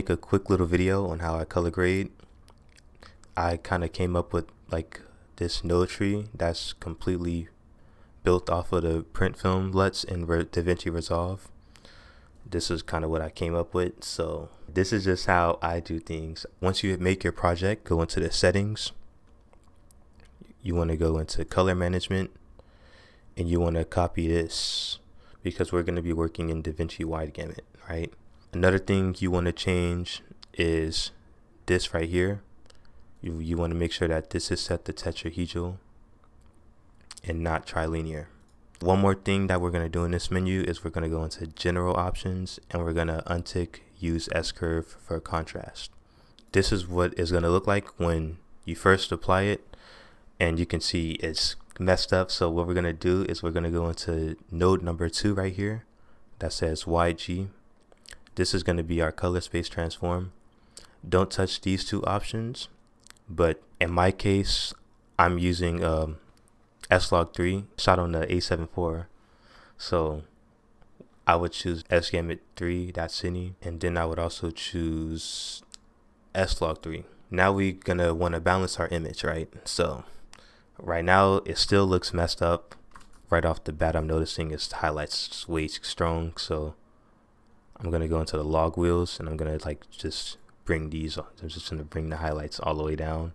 make a quick little video on how I color grade. I kind of came up with like this node tree that's completely built off of the print film LUTs in DaVinci Resolve. This is kind of what I came up with. So this is just how I do things. Once you make your project, go into the settings. You want to go into color management and you want to copy this because we're going to be working in DaVinci wide gamut, right? Another thing you want to change is this right here. You want to make sure that this is set to tetrahedral and not trilinear. One more thing that we're going to do in this menu is we're going to go into general options and we're going to untick use S-curve for contrast. This is what it's going to look like when you first apply it, and you can see it's messed up. So what we're going to do is we're going to go into node number 2 right here that says YG. This is going to be our color space transform. Don't touch these two options, but in my case I'm using S-Log3 shot on the A7 IV, so I would choose sgamut3.cine, and then I would also choose S-Log3. Now we're gonna want to balance our image, right? So right now it still looks messed up. Right off the bat I'm noticing its highlights way too strong, so I'm gonna go into the log wheels and I'm gonna just bring these, I'm just gonna bring the highlights all the way down.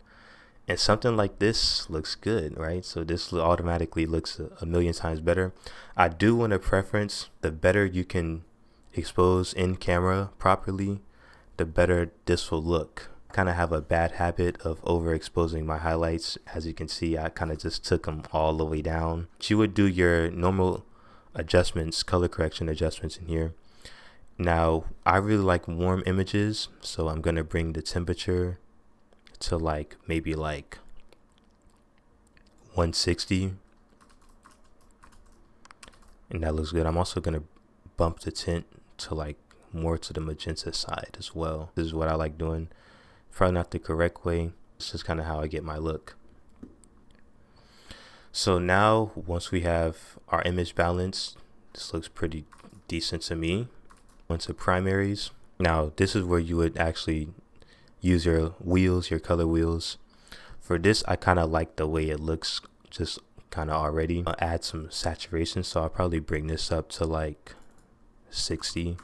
And something like this looks good, right? So this automatically looks a million times better. I do want to preference the better you can expose in camera properly, the better this will look. I kind of have a bad habit of overexposing my highlights. As you can see, I kind of just took them all the way down. You would do your normal adjustments, color correction adjustments in here. Now, I really like warm images, so I'm going to bring the temperature to maybe 160, and that looks good. I'm also going to bump the tint to more to the magenta side as well. This is what I like doing. Probably not the correct way. It's just kind of how I get my look. So now once we have our image balanced, this looks pretty decent to me. Onto primaries. Now this is where you would actually use your wheels, your color wheels. For this, I kind of like the way it looks just kind of already. I'll add some saturation, so I'll probably bring this up to 60.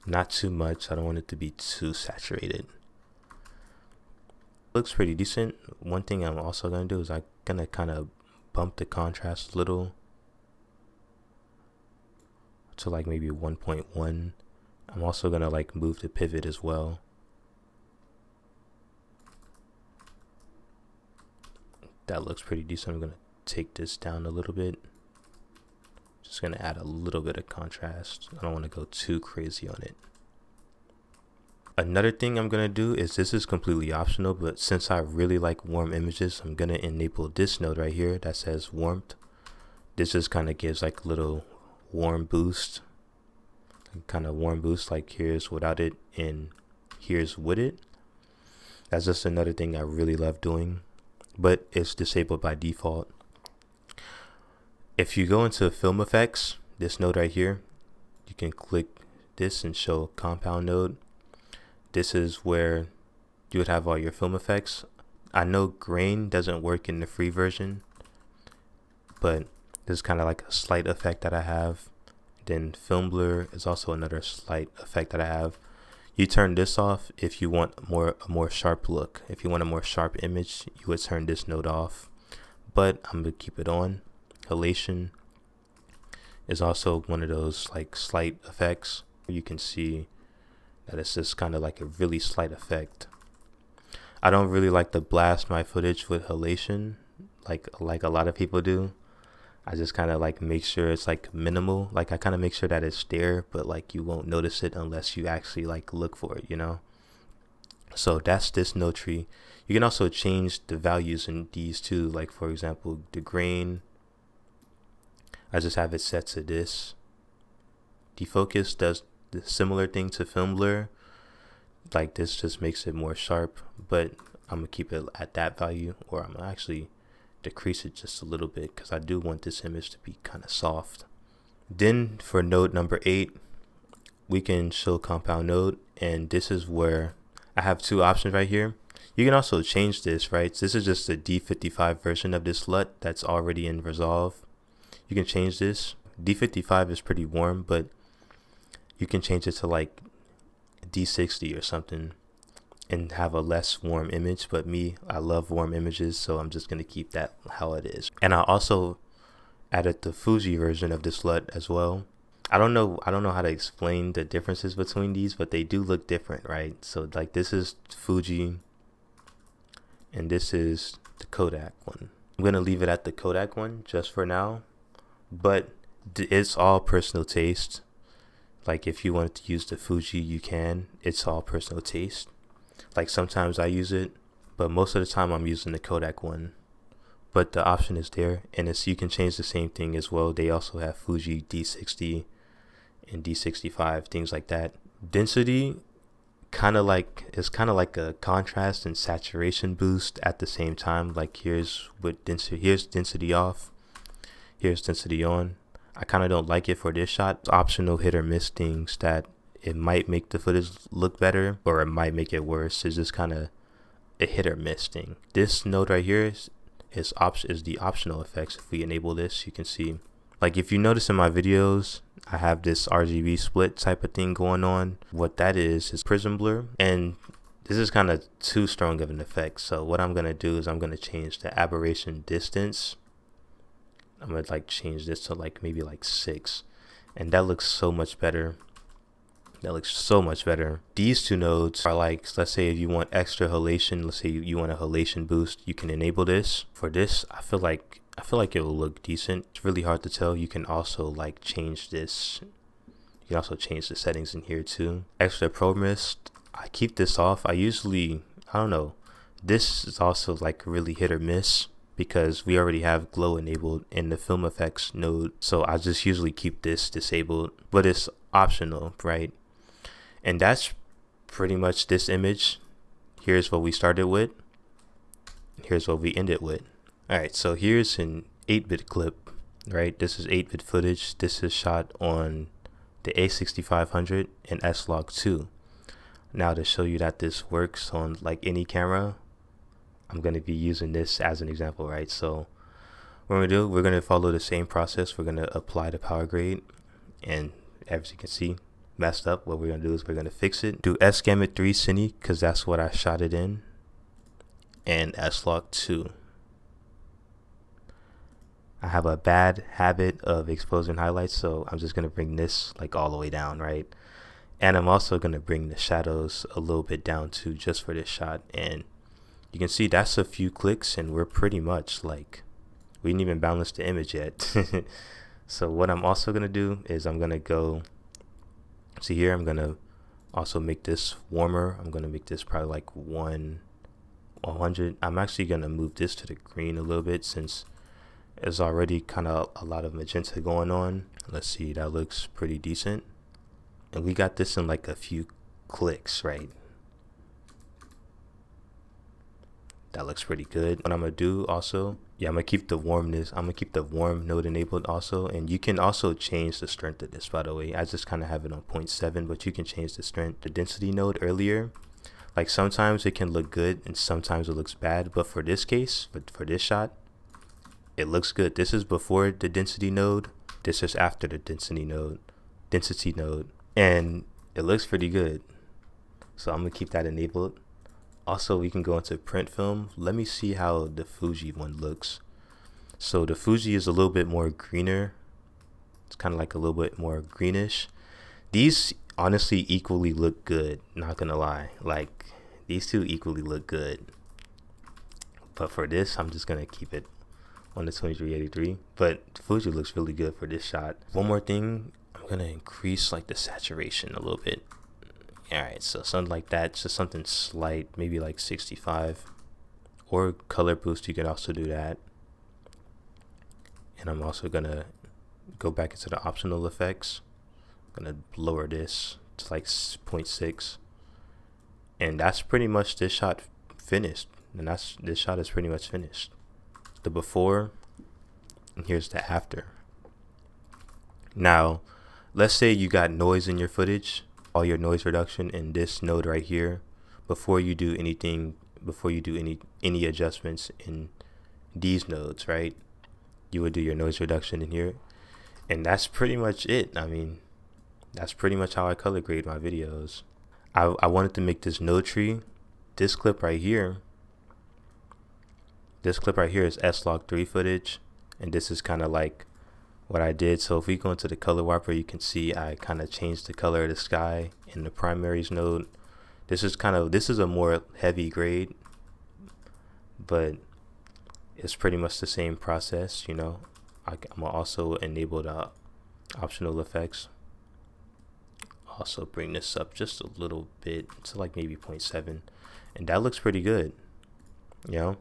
Not too much. I don't want it to be too saturated. Looks pretty decent. One thing I'm also going to do is I'm going to kind of bump the contrast a little to maybe 1.1. I'm also going to move the pivot as well. That looks pretty decent. I'm going to take this down a little bit. Just going to add a little bit of contrast. I don't want to go too crazy on it. Another thing I'm going to do is, this is completely optional, but since I really like warm images, I'm going to enable this node right here that says warmth. This just kind of gives a little warm boost. Kind of warm boost, here's without it and here's with it. That's just another thing I really love doing, but it's disabled by default. If you go into film effects, this node right here, you can click this and show compound node. This is where you would have all your film effects. I know grain doesn't work in the free version, but this is kind of a slight effect that I have. Then film blur is also another slight effect that I have. You turn this off if you want a more sharp look. If you want a more sharp image, you would turn this node off, but I'm gonna keep it on. Halation is also one of those slight effects. You can see that it's just kind of a really slight effect. I don't really like to blast my footage with halation like a lot of people do. I just kind of make sure it's minimal. I kind of make sure that it's there, but you won't notice it unless you actually look for it, you know? So that's this node tree. You can also change the values in these too. For example, the grain, I just have it set to this. Defocus does the similar thing to film blur. This just makes it more sharp, but I'm gonna keep it at that value, or I'm gonna actually decrease it just a little bit because I do want this image to be kind of soft. Then for node number 8, we can show compound node, and this is where I have two options right here. You can also change this, right? This is just the D55 version of this LUT that's already in Resolve. You can change this. D55 is pretty warm, but you can change it to like D60 or something and have a less warm image. But me, I love warm images, so I'm just gonna keep that how it is. And I also added the Fuji version of this LUT as well. I don't know how to explain the differences between these, but they do look different, right? So like this is Fuji and this is the Kodak one. I'm gonna leave it at the Kodak one just for now, but it's all personal taste. Like if you wanted to use the Fuji, you can. It's all personal taste. Like sometimes I use it, but most of the time I'm using the Kodak one. But the option is there, and you can change the same thing as well. They also have Fuji D60 and D65, things like that. Density it's kind of like a contrast and saturation boost at the same time. Like here's density off, here's density on. I kind of don't like it for this shot. It's optional hit or miss things that it might make the footage look better or it might make it worse. It's just kind of a hit or miss thing. This node right here is the optional effects. If we enable this, you can see, like if you notice in my videos, I have this RGB split type of thing going on. What that is prism blur, and this is kind of too strong of an effect. So what I'm gonna do is I'm gonna change the aberration distance. I'm gonna like change this to like maybe like 6, and that looks so much better. These two nodes are like, let's say if you want extra halation, let's say you want a halation boost, you can enable this. For this, I feel like it will look decent. It's really hard to tell. You can also like change this. You can also change the settings in here too. Extra pro mist, I keep this off. I don't know. This is also like really hit or miss because we already have glow enabled in the film effects node. So I just usually keep this disabled, but it's optional, right? And that's pretty much this image. Here's what we started with. Here's what we ended with. All right, so here's an 8-bit clip, right? This is 8-bit footage. This is shot on the A6500 and S-Log2. Now to show you that this works on like any camera, I'm going to be using this as an example, right? So what we're going to follow the same process. We're going to apply the power grade, and as you can see, messed up. What we're going to do is we're going to fix it. Do S-Gamut 3 Cine because that's what I shot it in, and S-Log2. I have a bad habit of exposing highlights, so I'm just going to bring this like all the way down, right? And I'm also going to bring the shadows a little bit down too, just for this shot. And you can see that's a few clicks and we're pretty much like, we didn't even balance the image yet. So what I'm also going to do is I'm going to go, see here, I'm going to also make this warmer. I'm going to make this probably like 100. I'm actually going to move this to the green a little bit since there's already kind of a lot of magenta going on. Let's see, that looks pretty decent. And we got this in like a few clicks, right? That looks pretty good. What I'm gonna do also, I'm gonna keep the warmness. I'm gonna keep the warm node enabled also. And you can also change the strength of this, by the way. I just kind of have it on 0.7, but you can change the strength. The density node earlier, like sometimes it can look good and sometimes it looks bad. But for this case, for this shot, it looks good. This is before the density node. This is after the density node. And it looks pretty good. So I'm gonna keep that enabled. Also, we can go into print film. Let me see how the Fuji one looks. So the Fuji is a little bit more greener. It's kind of like a little bit more greenish. These honestly equally look good, not gonna lie. Like these two equally look good. But for this, I'm just gonna keep it on the 2383, but Fuji looks really good for this shot. One more thing, I'm gonna increase like the saturation a little bit. All right, so something like that, just something slight, maybe like 65, or color boost. You can also do that. And I'm also gonna go back into the optional effects. I'm gonna lower this to like 0.6, and that's pretty much this shot finished. And this shot is pretty much finished. The before, and here's the after. Now let's say you got noise in your footage, all your noise reduction in this node right here. Before you do any adjustments in these nodes, right? You would do your noise reduction in here, and that's pretty much it. I mean, that's pretty much how I color grade my videos. I wanted to make this node tree. This clip right here is S-Log3 footage, and this is kind of like what I did. So if we go into the color warper, you can see I kind of changed the color of the sky in the primaries node. This is a more heavy grade, but it's pretty much the same process, you know. I'm gonna also enable the optional effects. Also bring this up just a little bit to like maybe 0.7, and that looks pretty good, you know.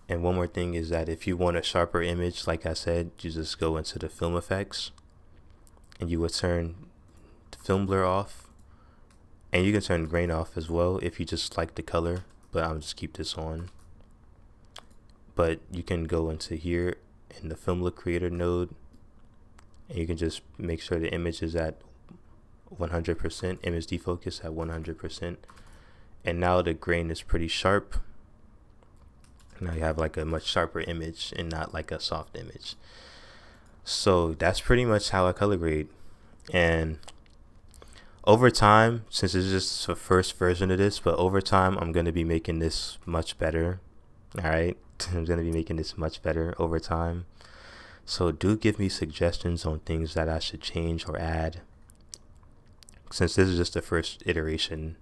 And one more thing is that if you want a sharper image, like I said, you just go into the film effects and you would turn the film blur off, and you can turn grain off as well if you just like the color, but I'll just keep this on. But you can go into here in the film look creator node, and you can just make sure the image is at 100%, image defocus at 100%, and now the grain is pretty sharp. Now you have like a much sharper image and not like a soft image. So that's pretty much how I color grade. And over time, since it's just the first version of this, but over time I'm going to be making this much better. All right, I'm going to be making this much better over time. So do give me suggestions on things that I should change or add, since this is just the first iteration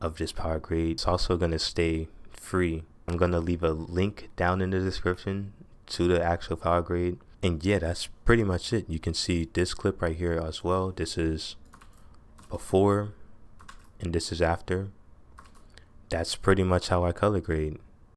of this power grade. It's also going to stay free. I'm going to leave a link down in the description to the actual power grade. And yeah, that's pretty much it. You can see this clip right here as well. This is before and this is after. That's pretty much how I color grade.